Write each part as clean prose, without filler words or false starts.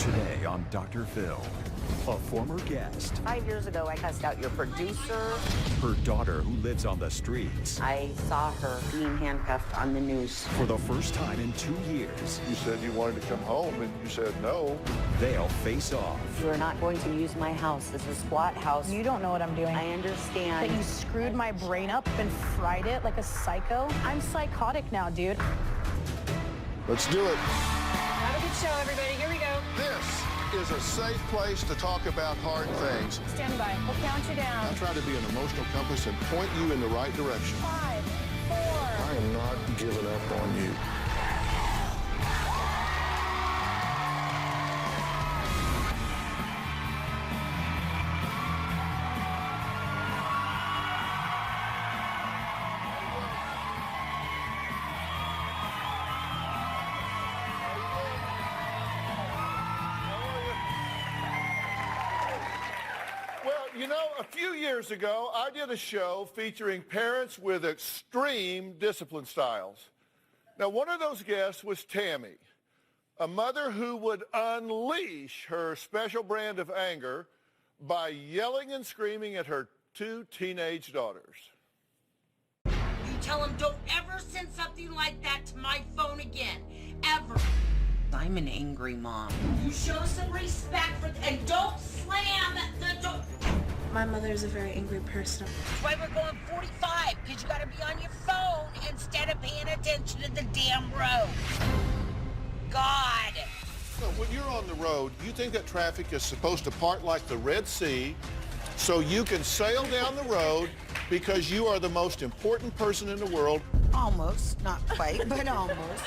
Today on Dr. Phil, a former guest, 5 years ago, I cussed out your producer. her daughter who lives on the streets. I saw her being handcuffed on the news. For the first time in 2 years, You said you wanted to come home, and you said no. they'll face off. You are not going to use my house as a squat house. You don't know what I'm doing. I understand. That you screwed my brain up and fried it like a psycho. I'm psychotic now, dude. Let's do it. Have a good show, everybody. Here we go. This is a safe place to talk about hard things. Stand by. We'll count you down. I try to be an emotional compass and point you in the right direction. 5, 4. I am not giving up on you. Well, you know, a few years ago, I did a show featuring parents with extreme discipline styles. Now, one of those guests was Tammy, a mother who would unleash her special brand of anger by yelling and screaming at her 2 teenage daughters. You tell him don't ever send something like that to my phone again. Ever. I'm an angry mom. You show some respect and don't slam the door. My mother is a very angry person. That's why we're going 45, because you gotta be on your phone instead of paying attention to the damn road. God. So when you're on the road, you think that traffic is supposed to part like the Red Sea so you can sail down the road because you are the most important person in the world? Almost. Not quite, but almost.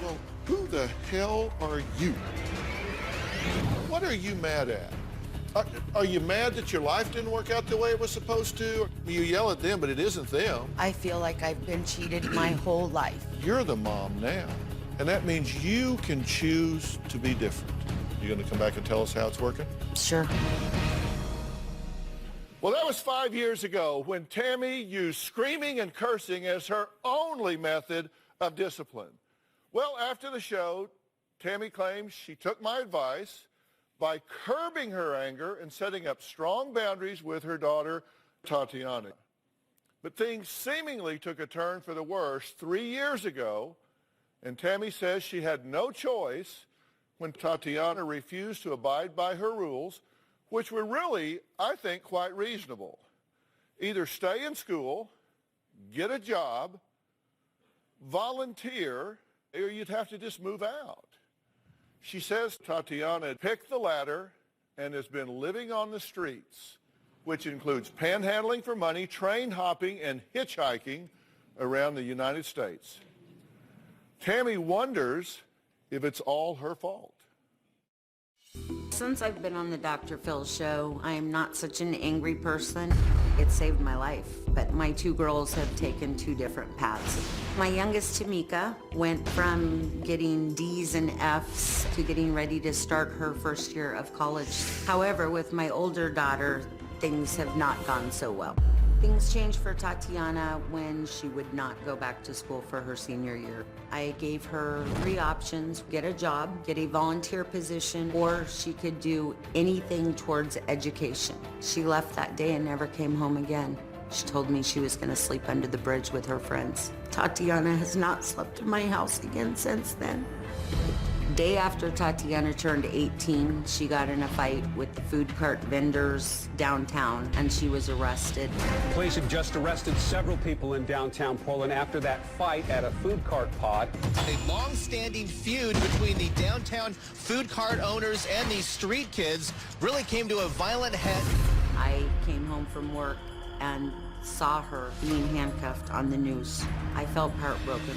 Well, who the hell are you? What are you mad at? Are you mad that your life didn't work out the way it was supposed to? You yell at them, but it isn't them. I feel like I've been cheated my whole life. You're the mom now, and that means you can choose to be different. You gonna come back and tell us how it's working? Sure. Well, that was 5 years ago when Tammy used screaming and cursing as her only method of discipline. Well, after the show, Tammy claims she took my advice by curbing her anger and setting up strong boundaries with her daughter, Tatiana. But things seemingly took a turn for the worse 3 years ago, and Tammy says she had no choice when Tatiana refused to abide by her rules, which were really, I think, quite reasonable. Either stay in school, get a job, volunteer, or you'd have to just move out. She says Tatiana picked the latter and has been living on the streets, which includes panhandling for money, train hopping, and hitchhiking around the United States. Tammy wonders if it's all her fault. Since I've been on the Dr. Phil show, I am not such an angry person. It saved my life, but my 2 girls have taken 2 different paths. My youngest, Tamika, went from getting D's and F's to getting ready to start her first year of college. However, with my older daughter, things have not gone so well. Things changed for Tatiana when she would not go back to school for her senior year. I gave her 3 options: get a job, get a volunteer position, or she could do anything towards education. She left that day and never came home again. She told me she was going to sleep under the bridge with her friends. Tatiana has not slept in my house again since then. Day after Tatiana turned 18, she got in a fight with the food cart vendors downtown, and she was arrested. Police have just arrested several people in downtown Portland after that fight at a food cart pod. A long-standing feud between the downtown food cart owners and these street kids really came to a violent head. I came home from work and saw her being handcuffed on the news. I felt heartbroken.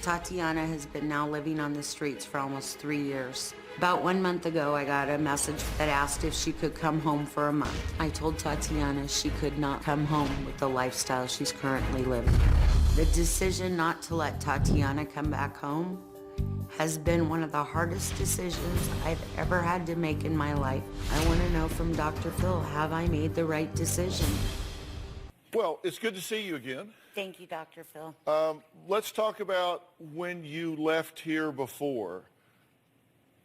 Tatiana has been now living on the streets for almost 3 years. About 1 month ago, I got a message that asked if she could come home for a month. I told Tatiana she could not come home with the lifestyle she's currently living. The decision not to let Tatiana come back home has been one of the hardest decisions I've ever had to make in my life. I want to know from Dr. Phil, have I made the right decision? Well, it's good to see you again. Thank you, Dr. Phil. Let's talk about when you left here before.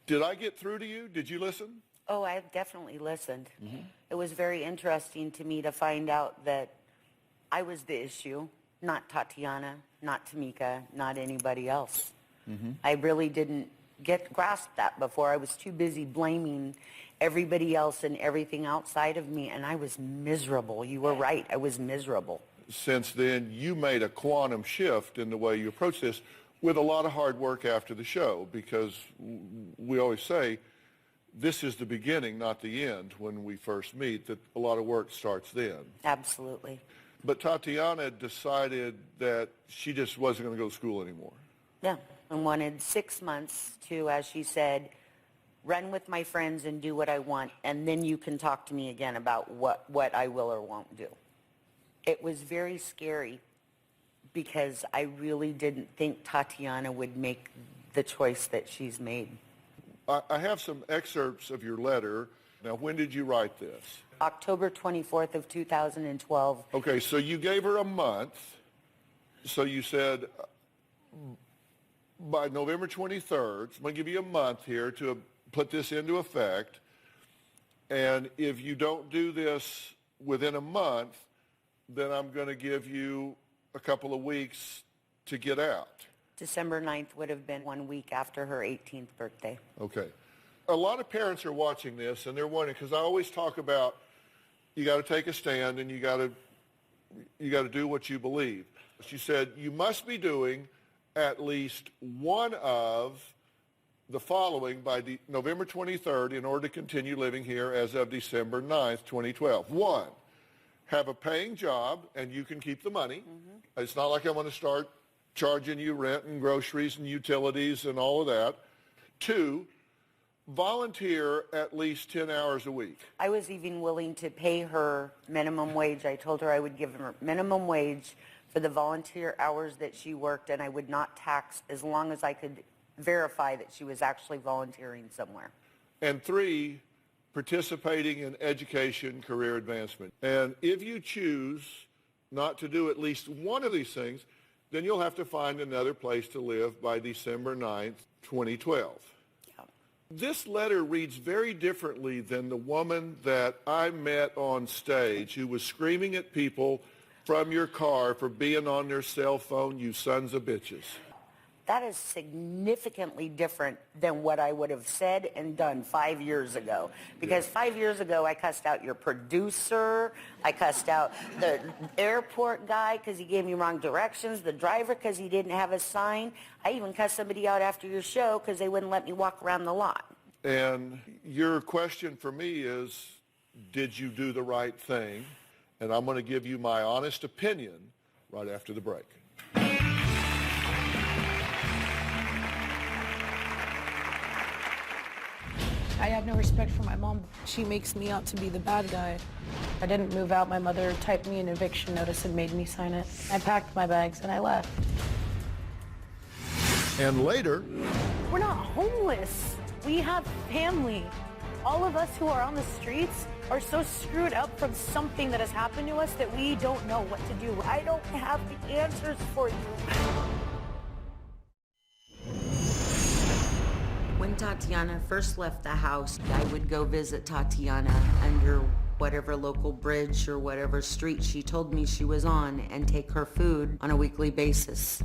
Did I get through to you? Did you listen? Oh, I definitely listened. It was very interesting to me to find out that I was the issue, not Tatiana, not Tamika, not anybody else. I really didn't grasp that before. I was too busy blaming everybody else and everything outside of me, and I was miserable. You were right. I was miserable. Since then, you made a quantum shift in the way you approach this with a lot of hard work after the show, because we always say this is the beginning, not the end, when we first meet, that a lot of work starts then. Absolutely. But Tatiana decided that she just wasn't going to go to school anymore. Yeah, and wanted 6 months to, as she said, run with my friends and do what I want, and then you can talk to me again about what I will or won't do. It was very scary because I really didn't think Tatiana would make the choice that she's made. I have some excerpts of your letter. Now, when did you write this? October 24th of 2012. Okay, so you gave her a month. So you said by November 23rd, so I'm going to give you a month here to put this into effect. And if you don't do this within a month, then I'm going to give you a couple of weeks to get out. December 9th would have been 1 week after her 18th birthday. Okay. A lot of parents are watching this, and they're wondering, because I always talk about you got to take a stand and you got to do what you believe. She said you must be doing at least one of the following by November 23rd in order to continue living here as of December 9th, 2012. One, have a paying job, and you can keep the money. It's not like I'm going to start charging you rent and groceries and utilities and all of that. Two, volunteer at least 10 hours a week. I was even willing to pay her minimum wage. I told her I would give her minimum wage for the volunteer hours that she worked, and I would not tax as long as I could verify that she was actually volunteering somewhere. And three, participating in education, career advancement. And if you choose not to do at least one of these things, then you'll have to find another place to live by December 9th, 2012. Yeah. This letter reads very differently than the woman that I met on stage who was screaming at people from your car for being on their cell phone, you sons of bitches. That is significantly different than what I would have said and done 5 years ago. Because 5 years ago, I cussed out your producer. I cussed out the airport guy because he gave me wrong directions, the driver because he didn't have a sign. I even cussed somebody out after your show because they wouldn't let me walk around the lot. And your question for me is, did you do the right thing? And I'm going to give you my honest opinion right after the break. I have no respect for my mom. She makes me out to be the bad guy. I didn't move out. My mother typed me an eviction notice and made me sign it. I packed my bags and I left. And later, We're not homeless. We have family. All of us who are on the streets are so screwed up from something that has happened to us that we don't know what to do. I don't have the answers for you. When Tatiana first left the house, I would go visit Tatiana under whatever local bridge or whatever street she told me she was on and take her food on a weekly basis.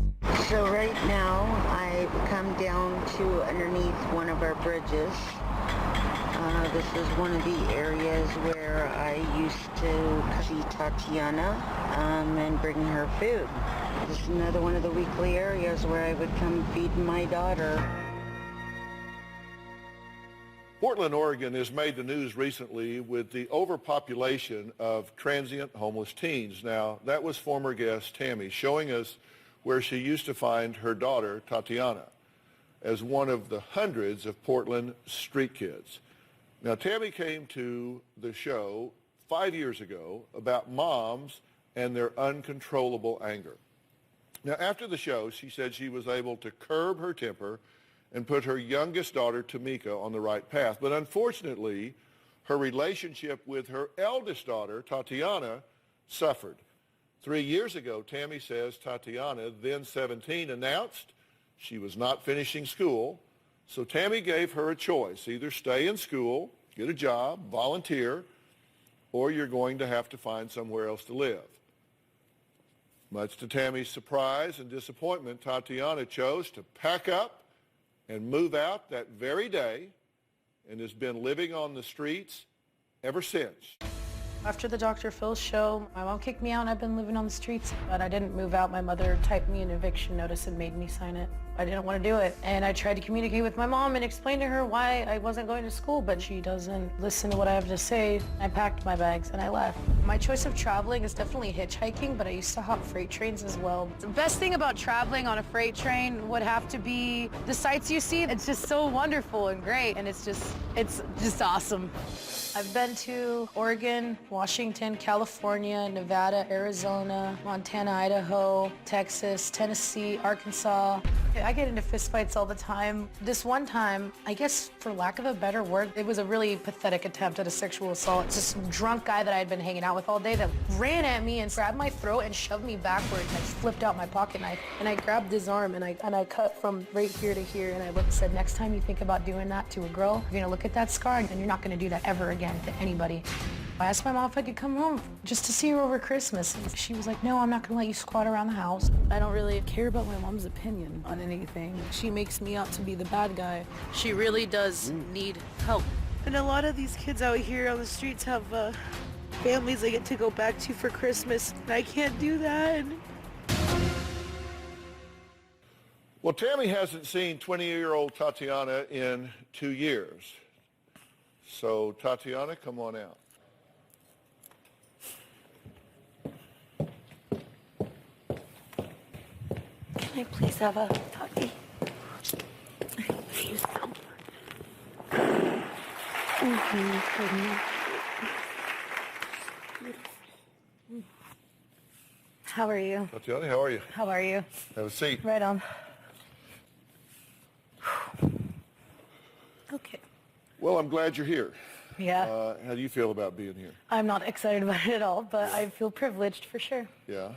So right now, I've come down to underneath one of our bridges. This is one of the areas where I used to see Tatiana and bring her food. This is another one of the weekly areas where I would come feed my daughter. Portland, Oregon has made the news recently with the overpopulation of transient homeless teens. Now, that was former guest Tammy showing us where she used to find her daughter, Tatiana, as one of the hundreds of Portland street kids. Now, Tammy came to the show 5 years ago about moms and their uncontrollable anger. Now, after the show, she said she was able to curb her temper and put her youngest daughter, Tamika, on the right path. But unfortunately, her relationship with her eldest daughter, Tatiana, suffered. 3 years ago, Tammy says Tatiana, then 17, announced she was not finishing school, So Tammy gave her a choice. Either stay in school, get a job, volunteer, or you're going to have to find somewhere else to live. Much to Tammy's surprise and disappointment, Tatiana chose to pack up and move out that very day and has been living on the streets ever since. After the Dr. Phil show, my mom kicked me out and I've been living on the streets. But I didn't move out. My mother typed me an eviction notice and made me sign it. I didn't want to do it. And I tried to communicate with my mom and explain to her why I wasn't going to school, but she doesn't listen to what I have to say. I packed my bags and I left. My choice of traveling is definitely hitchhiking, but I used to hop freight trains as well. The best thing about traveling on a freight train would have to be the sights you see. It's just so wonderful and great, and it's just awesome. I've been to Oregon, Washington, California, Nevada, Arizona, Montana, Idaho, Texas, Tennessee, Arkansas. I get into fistfights all the time. This one time, I guess for lack of a better word, it was a really pathetic attempt at a sexual assault. It's this drunk guy that I had been hanging out with all day that ran at me and grabbed my throat and shoved me backwards. I flipped out my pocket knife and I grabbed his arm and I cut from right here to here, and I looked and said, next time you think about doing that to a girl, you're gonna look at that scar and you're not gonna do that ever again to anybody. I asked my mom if I could come home just to see her over Christmas. She was like, no, I'm not gonna let you squat around the house. I don't really care about my mom's opinion on anything. She makes me out to be the bad guy. She really does need help. And a lot of these kids out here on the streets have families they get to go back to for Christmas, and I can't do that. Well, Tammy hasn't seen 20-year-old Tatiana in 2 years. So, Tatiana, come on out. Can I please have a puppy? How are you? Tatiana, how are you? How are you? Have a seat. Right on. Okay. Well, I'm glad you're here. Yeah. How do you feel about being here? I'm not excited about it at all, but I feel privileged for sure. Yeah.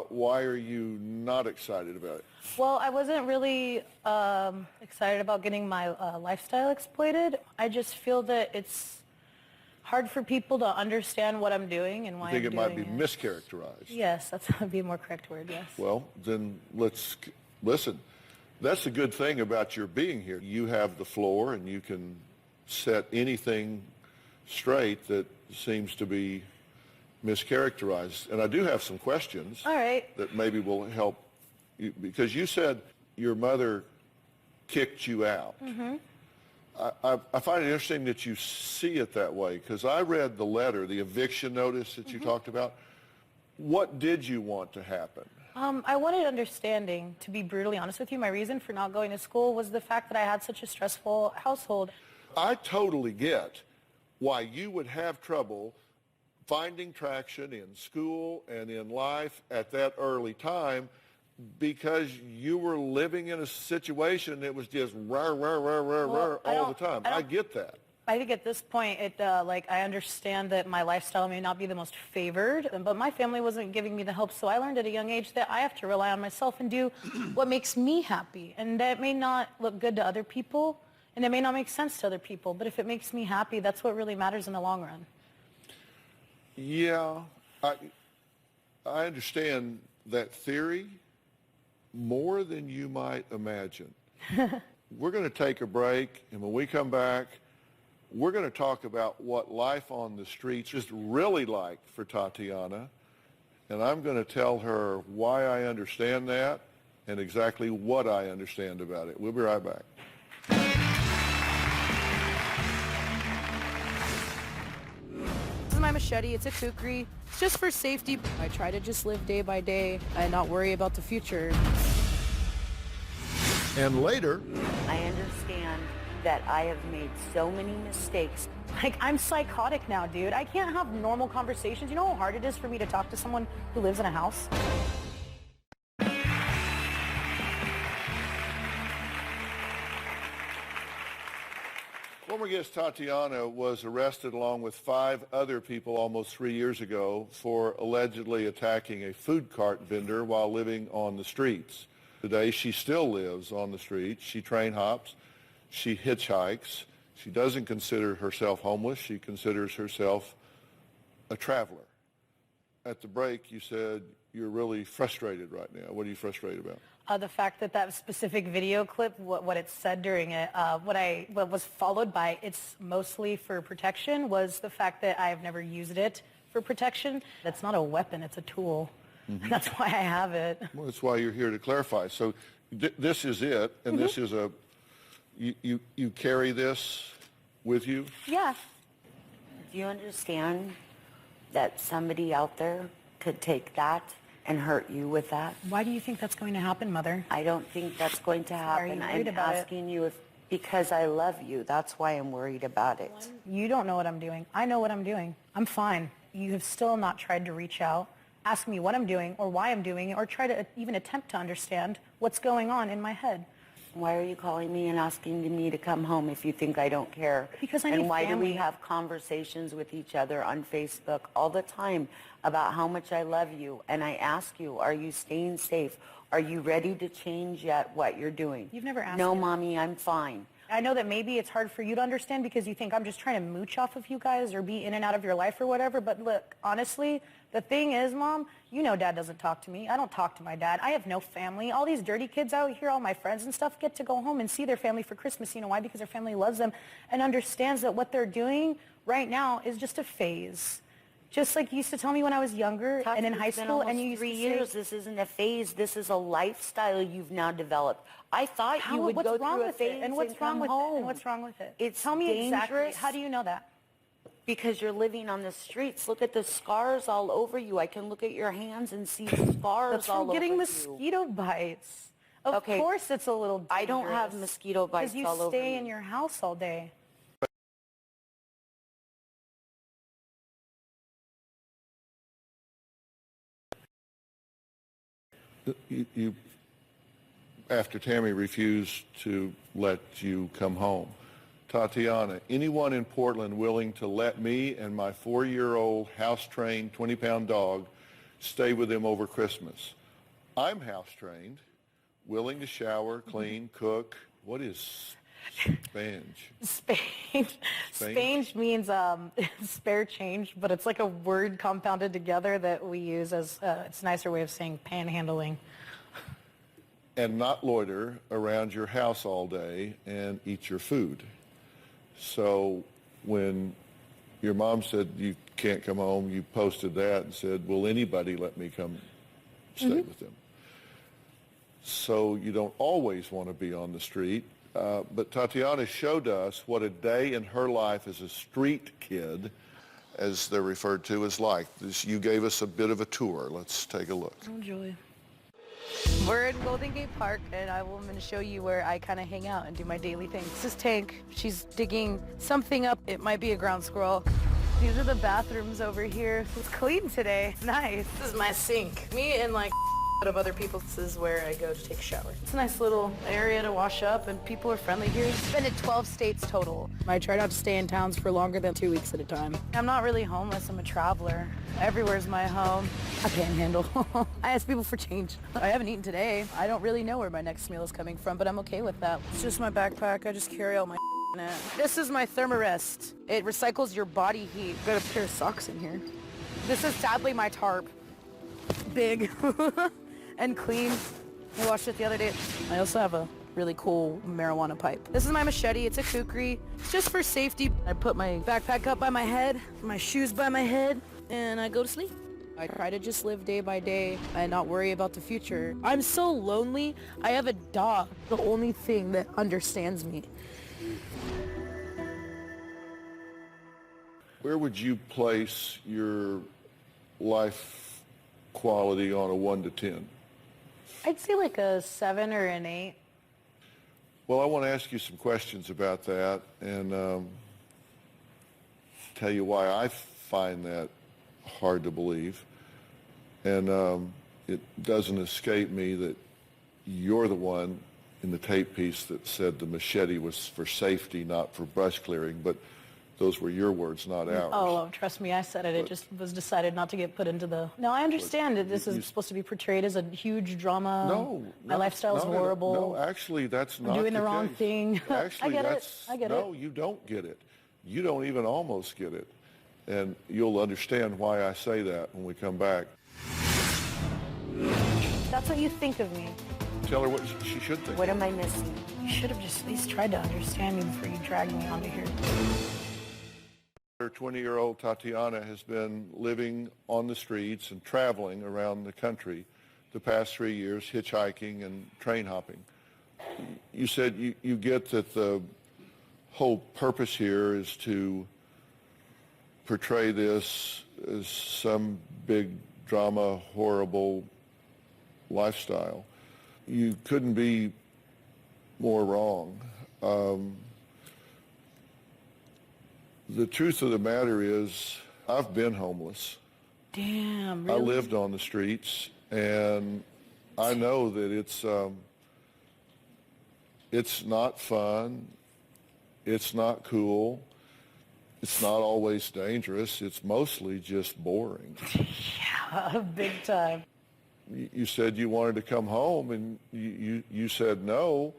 Why are you not excited about it? Well, I wasn't really excited about getting my lifestyle exploited. I just feel that it's hard for people to understand what I'm doing and why I'm doing it. You think it might be mischaracterized? Yes, that would be a more correct word, yes. Well, then let's listen. That's the good thing about your being here. You have the floor and you can set anything straight that seems to be mischaracterized. And I do have some questions. All right. That maybe will help you, because you said your mother kicked you out. Mm-hmm. I find it interesting that you see it that way, because I read the letter, the eviction notice that you talked about. What did you want to happen? I wanted understanding, to be brutally honest with you. My reason for not going to school was the fact that I had such a stressful household. I totally get why you would have trouble finding traction in school and in life at that early time, because you were living in a situation that was just all the time. I get that. I think at this point, I understand that my lifestyle may not be the most favored, but my family wasn't giving me the help, so I learned at a young age that I have to rely on myself and do what makes me happy. And that may not look good to other people, and it may not make sense to other people, but if it makes me happy, that's what really matters in the long run. Yeah, I understand that theory more than you might imagine. We're going to take a break, and when we come back, we're going to talk about what life on the streets is really like for Tatiana, and I'm going to tell her why I understand that and exactly what I understand about it. We'll be right back. This is my machete. It's a kukri. It's just for safety. I try to just live day by day and not worry about the future. And later, I understand that I have made so many mistakes. Like, I'm psychotic now, dude. I can't have normal conversations. You know how hard it is for me to talk to someone who lives in a house? former guest Tatiana was arrested along with 5 other people almost 3 years ago for allegedly attacking a food cart vendor while living on the streets. Today, she still lives on the streets. She train hops. She hitchhikes. She doesn't consider herself homeless. She considers herself a traveler. At the break, you said you're really frustrated right now. What are you frustrated about? The fact that that specific video clip, what it said during it, what was followed by it's mostly for protection, was the fact that I've never used it for protection. That's not a weapon, it's a tool. Mm-hmm. That's why I have it. Well, that's why you're here to clarify. So this is it, and this is a, you carry this with you? Yeah. Do you understand that somebody out there could take that and hurt you with that? Why do you think that's going to happen, Mother? I don't think that's going to happen. Are you worried about asking you if, because I love you. That's why I'm worried about it. You don't know what I'm doing. I know what I'm doing. I'm fine. You have still not tried to reach out, ask me what I'm doing or why I'm doing it, or try to even attempt to understand what's going on in my head. Why are you calling me and asking me to come home if you think I don't care? Because I need And why family. do we have conversations with each other on Facebook all the time about how much I love you? And I ask you, are you staying safe? Are you ready to change yet what you're doing? You've never asked No, me. Mommy, I'm fine. I know that maybe it's hard for you to understand because you think I'm just trying to mooch off of you guys or be in and out of your life or whatever. But look, honestly, the thing is, Mom, you know Dad doesn't talk to me. I don't talk to my dad. I have no family. All these dirty kids out here, all my friends and stuff, get to go home and see their family for Christmas. You know why? Because their family loves them and understands that what they're doing right now is just a phase. Just like you used to tell me when I was younger and in high school, and you used to say, 3 years. This isn't a phase. This is a lifestyle you've now developed. I thought you would go through a phase and what's wrong come with home. it? And what's wrong with it? It's Tell me exactly. dangerous. How do you know that? Because you're living on the streets. Look at the scars all over you. I can look at your hands and see the scars That's all from getting over mosquito bites. Of Okay. course it's a little dangerous. I don't have mosquito bites because all you over stay me. in your house all day. You, after Tammy refused to let you come home. Tatiana, anyone in Portland willing to let me and my 4-year-old house-trained 20-pound dog stay with them over Christmas? I'm house-trained, willing to shower, clean, cook. What is spange? Spange means spare change, but it's like a word compounded together that we use as it's a nicer way of saying panhandling. And not loiter around your house all day and eat your food. So when your mom said you can't come home, you posted that and said, will anybody let me come stay with them? So you don't always want to be on the street. But Tatiana showed us what a day in her life as a street kid, as they're referred to, is like. You gave us a bit of a tour. Let's take a look. Oh, Julie. We're in Golden Gate Park, and I'm going to show you where I kind of hang out and do my daily things. This is Tank. She's digging something up. It might be a ground squirrel. These are the bathrooms over here. It's clean today. Nice. This is my sink. Me and like of other people, this is where I go to take a shower. It's a nice little area to wash up, and people are friendly here. I've been in 12 states total. I try not to stay in towns for longer than 2 weeks at a time. I'm not really homeless, I'm a traveler. Everywhere's my home. I panhandle. I ask people for change. I haven't eaten today. I don't really know where my next meal is coming from, but I'm okay with that. It's just my backpack. I just carry all my in it. This is my Thermarest. It recycles your body heat. Got a pair of socks in here. This is sadly my tarp. Big. And clean. I washed it the other day. I also have a really cool marijuana pipe. This is my machete. It's a kukri. It's just for safety. I put my backpack up by my head, my shoes by my head, and I go to sleep. I try to just live day by day and not worry about the future. I'm so lonely. I have a dog, the only thing that understands me. Where would you place your life quality on a 1 to 10? I'd say like a 7 or an 8. Well, I want to ask you some questions about that and tell you why I find that hard to believe. And it doesn't escape me that you're the one in the tape piece that said the machete was for safety, not for brush clearing. But Those were your words, not ours. Oh, trust me, I said it. It just was decided not to get put into the... No, I understand that this is supposed to be portrayed as a huge drama. No. My lifestyle is horrible. No, actually, that's not I'm doing the wrong case. thing. Actually, I get it. I get it. No, you don't get it. You don't even almost get it. And you'll understand why I say that when we come back. That's what you think of me. Tell her what she should think. What am I missing? You should have just at least tried to understand me before you dragged me onto here. Her 20-year-old Tatiana has been living on the streets and traveling around the country the past 3 years, hitchhiking and train hopping. You said you get that the whole purpose here is to portray this as some big drama, horrible lifestyle. You couldn't be more wrong. The truth of the matter is, I've been homeless. Damn, really? I lived on the streets, and I know that it's not fun, it's not cool, it's not always dangerous, it's mostly just boring. Yeah, big time. You said you wanted to come home, and you said no.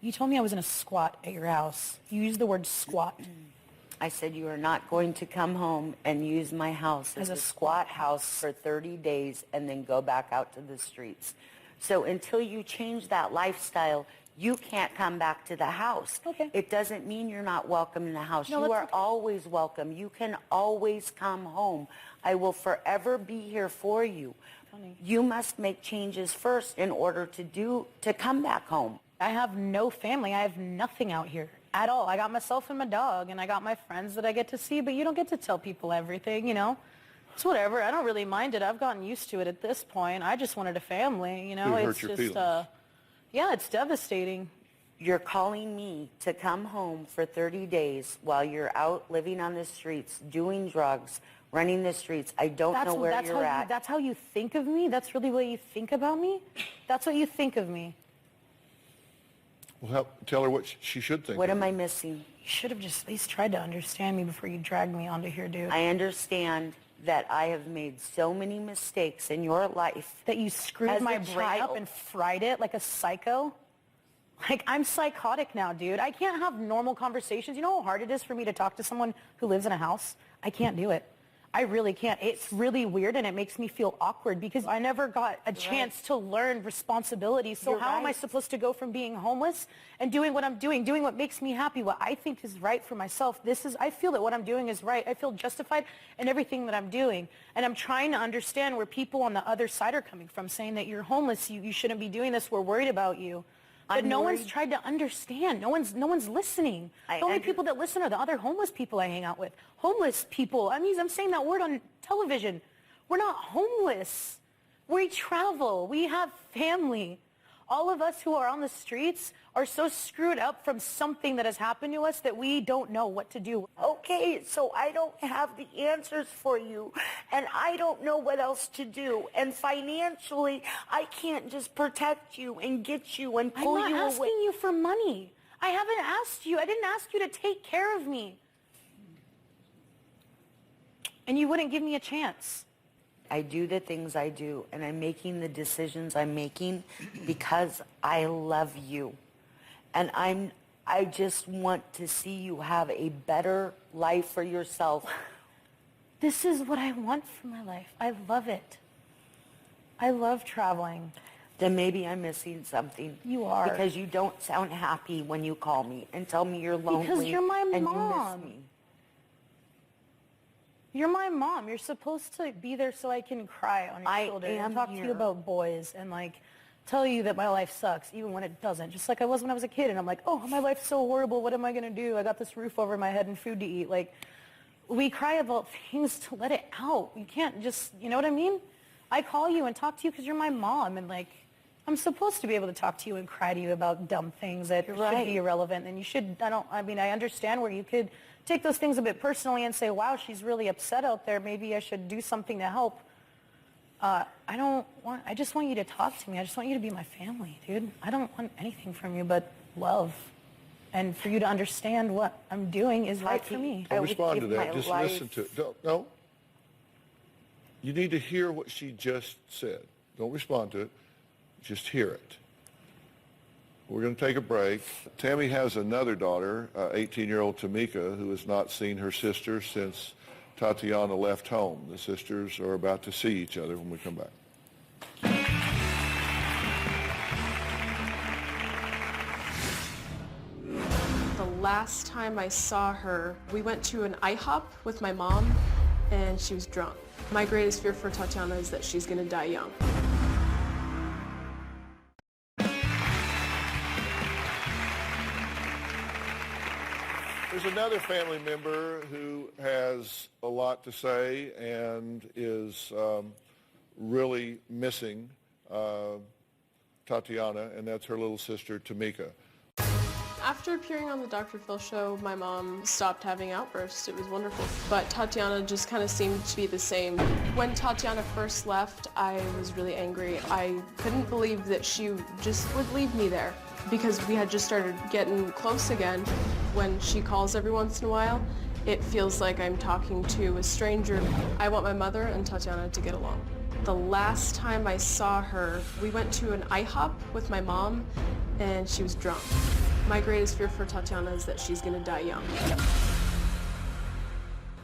You told me I was in a squat at your house. You used the word squat. I said you are not going to come home and use my house as a squat house for 30 days and then go back out to the streets. So until you change that lifestyle, you can't come back to the house. Okay. It doesn't mean you're not welcome in the house. No, you that's are okay. always welcome. You can always come home. I will forever be here for you. Funny. You must make changes first in order to come back home. I have no family. I have nothing out here at all. I got myself and my dog, and I got my friends that I get to see, but you don't get to tell people everything, you know? It's whatever. I don't really mind it. I've gotten used to it at this point. I just wanted a family, you know? It hurt It's your just, feelings. yeah, it's devastating. You're calling me to come home for 30 days while you're out living on the streets, doing drugs, running the streets. I don't know where you're at. That's how you think of me? That's really what you think about me? That's what you think of me. Well, tell her what she should think. What am I missing? You should have just at least tried to understand me before you dragged me onto here, dude. I understand that I have made so many mistakes in your life. That you screwed my brain up and fried it like a psycho? Like, I'm psychotic now, dude. I can't have normal conversations. You know how hard it is for me to talk to someone who lives in a house? I can't do it. I really can't. It's really weird, and it makes me feel awkward because I never got a chance to learn responsibility. So how am I supposed to go from being homeless and doing what I'm doing what makes me happy, what I think is right for myself? I feel that what I'm doing is right. I feel justified in everything that I'm doing. And I'm trying to understand where people on the other side are coming from, saying that you're homeless, you shouldn't be doing this, we're worried about you. But no one's tried to understand. No one's listening. The only people that listen are the other homeless people I hang out with. Homeless people. I'm saying that word on television. We're not homeless. We travel. We have family. All of us who are on the streets are so screwed up from something that has happened to us that we don't know what to do. Okay, so I don't have the answers for you, and I don't know what else to do. And financially, I can't just protect you and get you and pull you away. I'm not asking you for money. I haven't asked you. I didn't ask you to take care of me. And you wouldn't give me a chance. I do the things I do, and I'm making the decisions I'm making because I love you. And I just want to see you have a better life for yourself. This is what I want for my life. I love it. I love traveling. Then maybe I'm missing something. You are. Because you don't sound happy when you call me and tell me you're lonely. Because you're my and mom. you miss me. You're my mom. You're supposed to be there so I can cry on your shoulder and talk to you about boys and tell you that my life sucks even when it doesn't. Just like I was when I was a kid, and I'm like, oh, my life's so horrible. What am I going to do? I got this roof over my head and food to eat. We cry about things to let it out. You can't just, you know what I mean? I call you and talk to you because you're my mom, and I'm supposed to be able to talk to you and cry to you about dumb things that should be irrelevant. And you should, I understand where you could take those things a bit personally and say, wow, she's really upset out there. Maybe I should do something to help. I just want you to talk to me. I just want you to be my family, dude. I don't want anything from you but love. And for you to understand what I'm doing is right for me. Don't respond to that. Just listen to it. No. You need to hear what she just said. Don't respond to it. Just hear it. We're going to take a break. Tammy has another daughter, 18-year-old Tamika, who has not seen her sister since Tatiana left home. The sisters are about to see each other when we come back. The last time I saw her, we went to an IHOP with my mom, and she was drunk. My greatest fear for Tatiana is that she's going to die young. There's another family member who has a lot to say and is really missing Tatiana, and that's her little sister, Tamika. After appearing on the Dr. Phil show, my mom stopped having outbursts. It was wonderful. But Tatiana just kind of seemed to be the same. When Tatiana first left, I was really angry. I couldn't believe that she just would leave me there because we had just started getting close again. When she calls every once in a while, it feels like I'm talking to a stranger. I want my mother and Tatiana to get along. The last time I saw her, we went to an IHOP with my mom, and she was drunk. My greatest fear for Tatiana is that she's going to die young.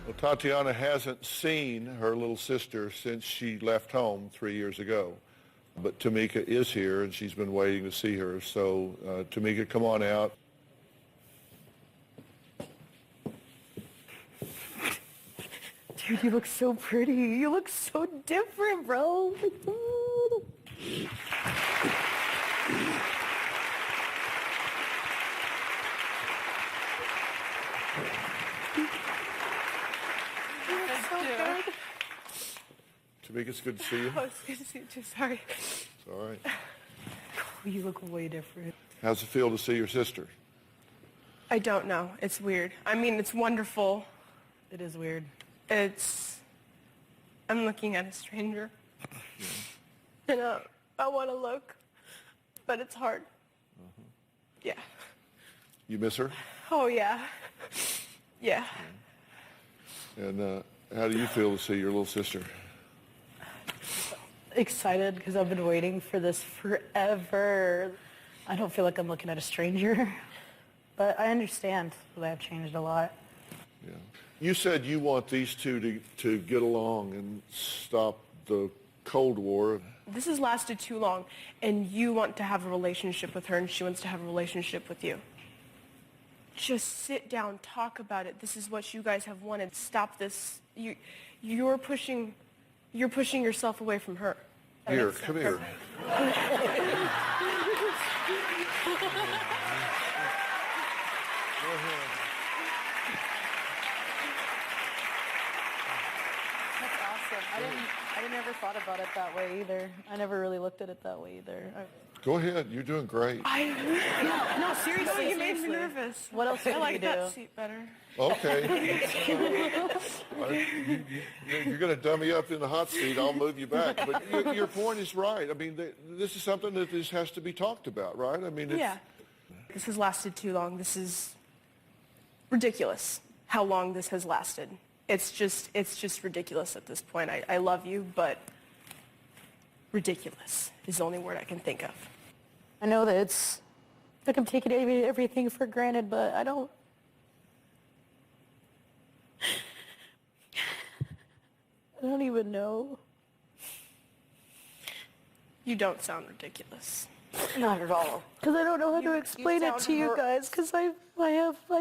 Well, Tatiana hasn't seen her little sister since she left home 3 years ago. But Tamika is here, and she's been waiting to see her. So, Tamika, come on out. Dude, you look so pretty. You look so different, bro. Tamika, it's good to see you. Oh, it's good to see you too. Sorry. It's all right. You look way different. How's it feel to see your sister? I don't know. It's weird. I mean, it's wonderful. It is weird. I'm looking at a stranger. And I want to look, but it's hard. Yeah. You miss her? Oh, yeah. Yeah. And how do you feel to see your little sister? Excited because I've been waiting for this forever. I don't feel like I'm looking at a stranger, but I understand that I've changed a lot. Yeah. You said you want these two to get along and stop the Cold War. This has lasted too long, and you want to have a relationship with her, and she wants to have a relationship with you. Just sit down, talk about it. This is what you guys have wanted. Stop this. You're pushing yourself away from her. Here, come here. That's awesome. I never thought about it that way either. I never really looked at it that way either. Go ahead. You're doing great. No, seriously. No, you made me nervous. What else I like you do? that seat better. Okay. You're going to dummy up in the hot seat. I'll move you back. But your point is right. I mean, this is something that this has to be talked about, right? I mean, Yeah. This has lasted too long. This is ridiculous how long this has lasted. It's just ridiculous at this point. I love you, but ridiculous is the only word I can think of. I know that it's like I'm taking everything for granted, but I don't even know. You don't sound ridiculous. Not at all. Because I don't know how to explain it to you guys. Because I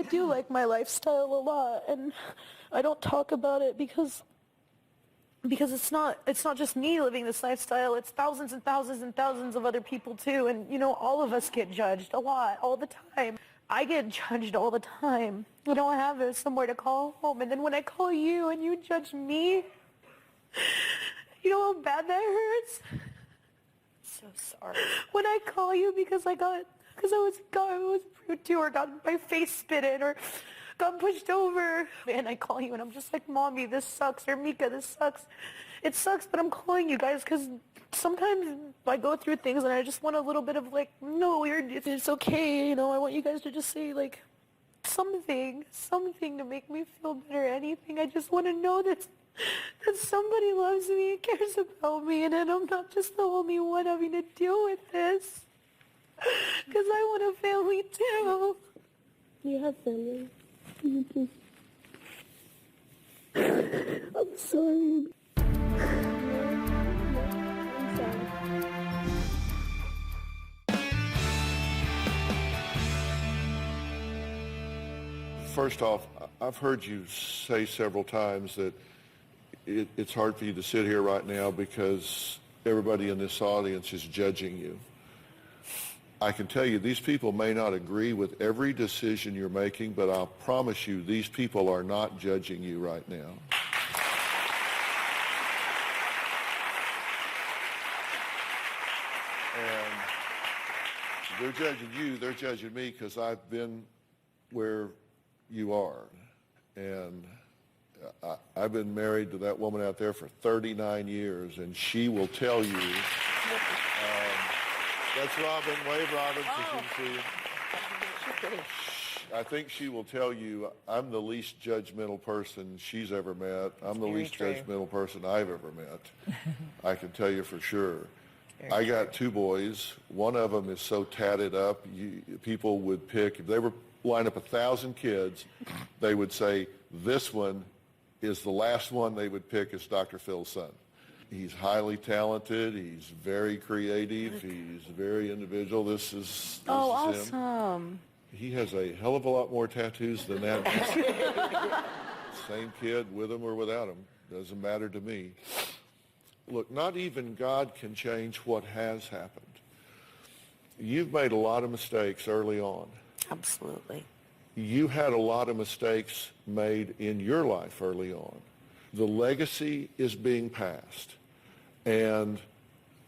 do like my lifestyle a lot, and I don't talk about it because it's not just me living this lifestyle. It's thousands and thousands and thousands of other people too, and all of us get judged a lot all the time. I get judged all the time. I don't have somewhere to call home, and then when I call you and you judge me, you know how bad that hurts. So sorry. When I call you because I was rude to or got my face spit in or got pushed over, and I call you and I'm just like, Mommy, this sucks, or Mika, this sucks, It sucks, but I'm calling you guys because sometimes I go through things and I just want a little bit of like, no, it's okay, you know, I want you guys to just say like something to make me feel better, anything. I just want to know that somebody loves me and cares about me, and then I'm not just the only one having to deal with this. Because I want a family too. You have family. I'm sorry. First off, I've heard you say several times that it's hard for you to sit here right now because everybody in this audience is judging you. I can tell you these people may not agree with every decision you're making, but I'll promise you these people are not judging you right now. And they're judging you, they're judging me because I've been where you are. And I've been married to that woman out there for 39 years, and she will tell you, that's Robin, wave Robin, so she can see you. I think she will tell you, I'm the least judgmental person she's ever met. I'm the least judgmental person I've ever met. I can tell you for sure. I got two boys. One of them is so tatted up, people would pick, if they were line up 1,000 kids, they would say, this one is the last one they would pick as Dr. Phil's son. He's highly talented. He's very creative. He's very individual. This is awesome. Him. He has a hell of a lot more tattoos than that. Same kid, with him or without him. Doesn't matter to me. Look, not even God can change what has happened. You've made a lot of mistakes early on. Absolutely. You had a lot of mistakes made in your life early on. The legacy is being passed, and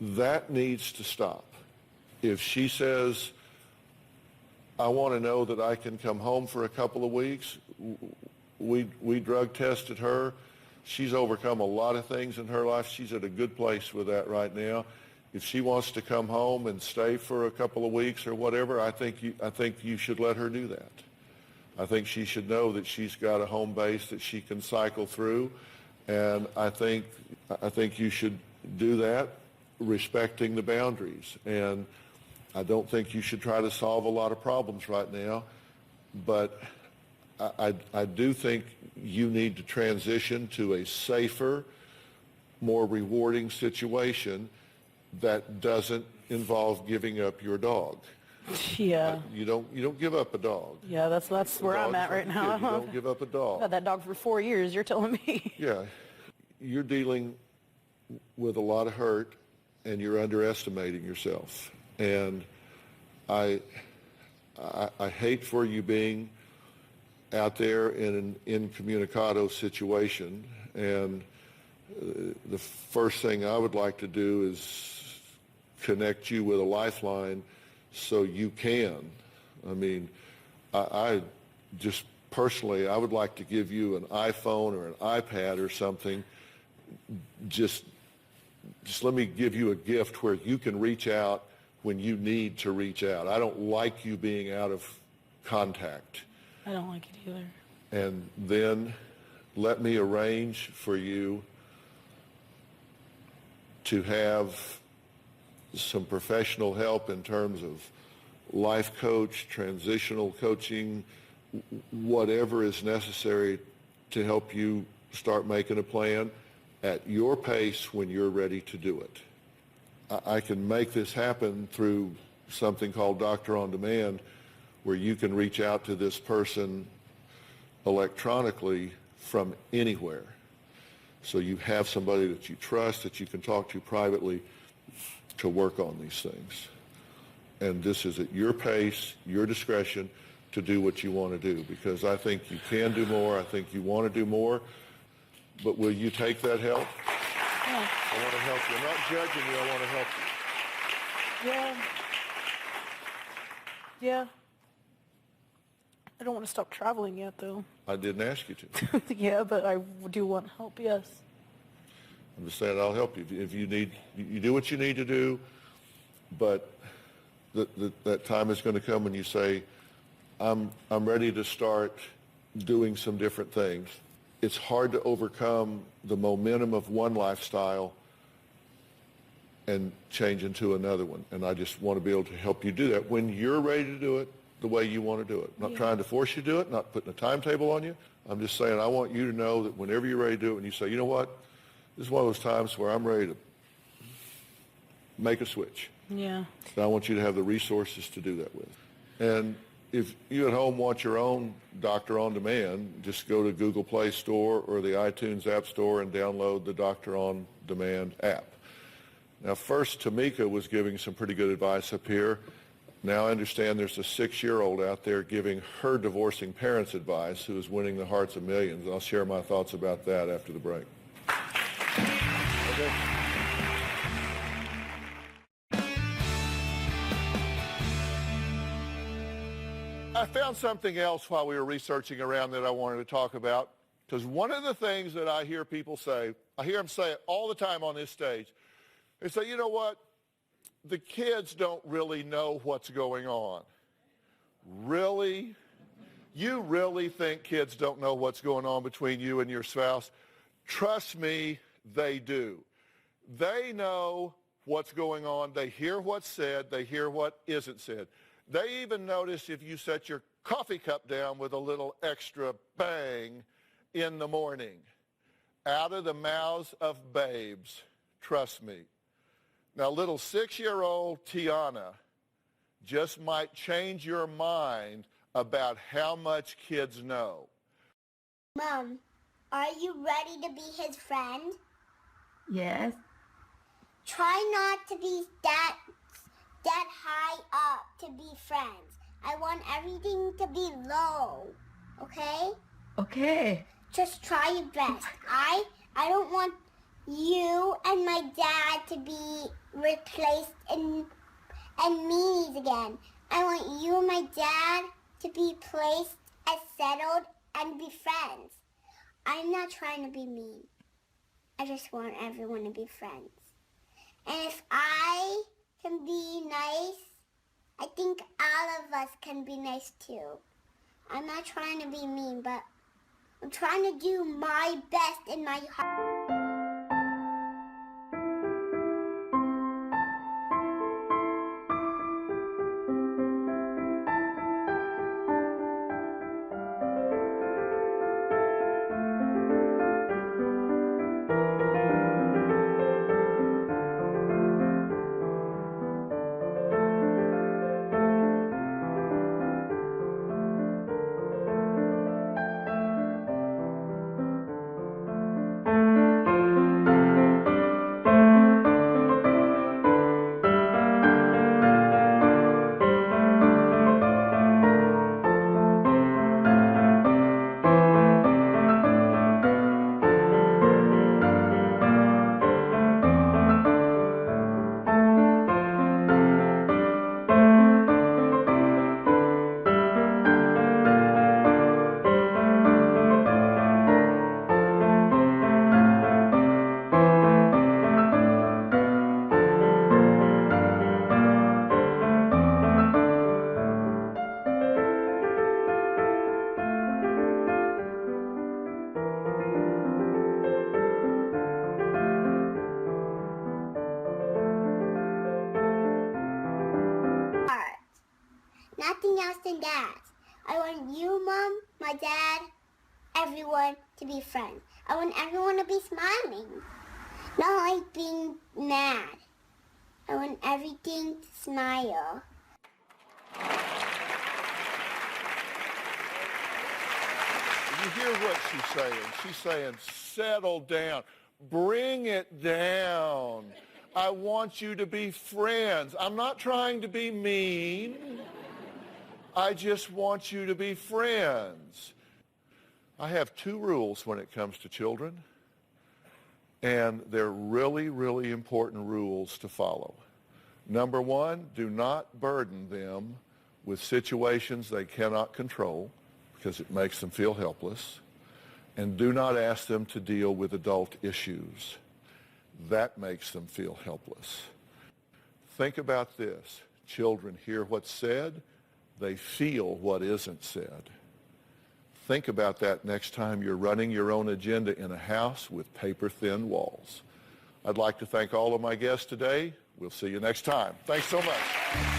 that needs to stop. If she says, I want to know that I can come home for a couple of weeks, we drug tested her. She's overcome a lot of things in her life. She's at a good place with that right now. If she wants to come home and stay for a couple of weeks or whatever, I think you should let her do that. I think she should know that she's got a home base that she can cycle through, and I think you should do that, respecting the boundaries. And I don't think you should try to solve a lot of problems right now, but I do think you need to transition to a safer, more rewarding situation that doesn't involve giving up your dog. Yeah. You don't give up a dog. Yeah, that's where I'm at right now. You don't give up a dog. I've had that dog for 4 years, you're telling me. Yeah. You're dealing with a lot of hurt, and you're underestimating yourself. And I hate for you being out there in an incommunicado situation. And the first thing I would like to do is connect you with a lifeline so you can. I mean, I just personally, I would like to give you an iPhone or an iPad or something. Just let me give you a gift where you can reach out when you need to reach out. I don't like you being out of contact. I don't like it either. And then let me arrange for you to have some professional help in terms of life coach, transitional coaching, whatever is necessary to help you start making a plan at your pace when you're ready to do it. I can make this happen through something called Doctor on Demand, where you can reach out to this person electronically from anywhere. So you have somebody that you trust, that you can talk to privately to work on these things. And this is at your pace, your discretion to do what you want to do, because I think you can do more. I think you want to do more. But will you take that help? Yeah. I want to help you. I'm not judging you. I want to help you. Yeah. Yeah. I don't want to stop traveling yet, though. I didn't ask you to. Yeah, but I do want help, yes. I'm just saying I'll help you. If you need, you do what you need to do, but that time is going to come when you say, I'm ready to start doing some different things. It's hard to overcome the momentum of one lifestyle and change into another one. And I just want to be able to help you do that when you're ready to do it the way you want to do it. I'm not trying to force you to do it, not putting a timetable on you. I'm just saying I want you to know that whenever you're ready to do it and you say, you know what, this is one of those times where I'm ready to make a switch. Yeah. And I want you to have the resources to do that with. And if you at home want your own Doctor on Demand, just go to Google Play Store or the iTunes App Store and download the Doctor on Demand app. Now, first, Tamika was giving some pretty good advice up here. Now I understand there's a 6-year-old out there giving her divorcing parents advice who is winning the hearts of millions. And I'll share my thoughts about that after the break. Okay. I found something else while we were researching around that I wanted to talk about, because one of the things that I hear people say, I hear them say it all the time on this stage, they say, you know what, the kids don't really know what's going on. Really? You really think kids don't know what's going on between you and your spouse? Trust me, they do. They know what's going on. They hear what's said. They hear what isn't said. They even notice if you set your coffee cup down with a little extra bang in the morning. Out of the mouths of babes, trust me. Now, little 6-year-old Tiana just might change your mind about how much kids know. Mom, are you ready to be his friend? Yes. Try not to be that high up to be friends. I want everything to be low, okay? Okay. Just try your best. I don't want you and my dad to be replaced and meanies again. I want you and my dad to be placed as settled and be friends. I'm not trying to be mean. I just want everyone to be friends. And if I can be nice, I think all of us can be nice too. I'm not trying to be mean, but I'm trying to do my best in my heart. Nothing else than that. I want you, Mom, my dad, everyone to be friends. I want everyone to be smiling. Not like being mad. I want everything to smile. You hear what she's saying. She's saying, settle down. Bring it down. I want you to be friends. I'm not trying to be mean. I just want you to be friends. I have 2 rules when it comes to children, and they're really, really important rules to follow. Number 1, do not burden them with situations they cannot control because it makes them feel helpless, and do not ask them to deal with adult issues. That makes them feel helpless. Think about this. Children hear what's said. They feel what isn't said. Think about that next time you're running your own agenda in a house with paper-thin walls. I'd like to thank all of my guests today. We'll see you next time. Thanks so much.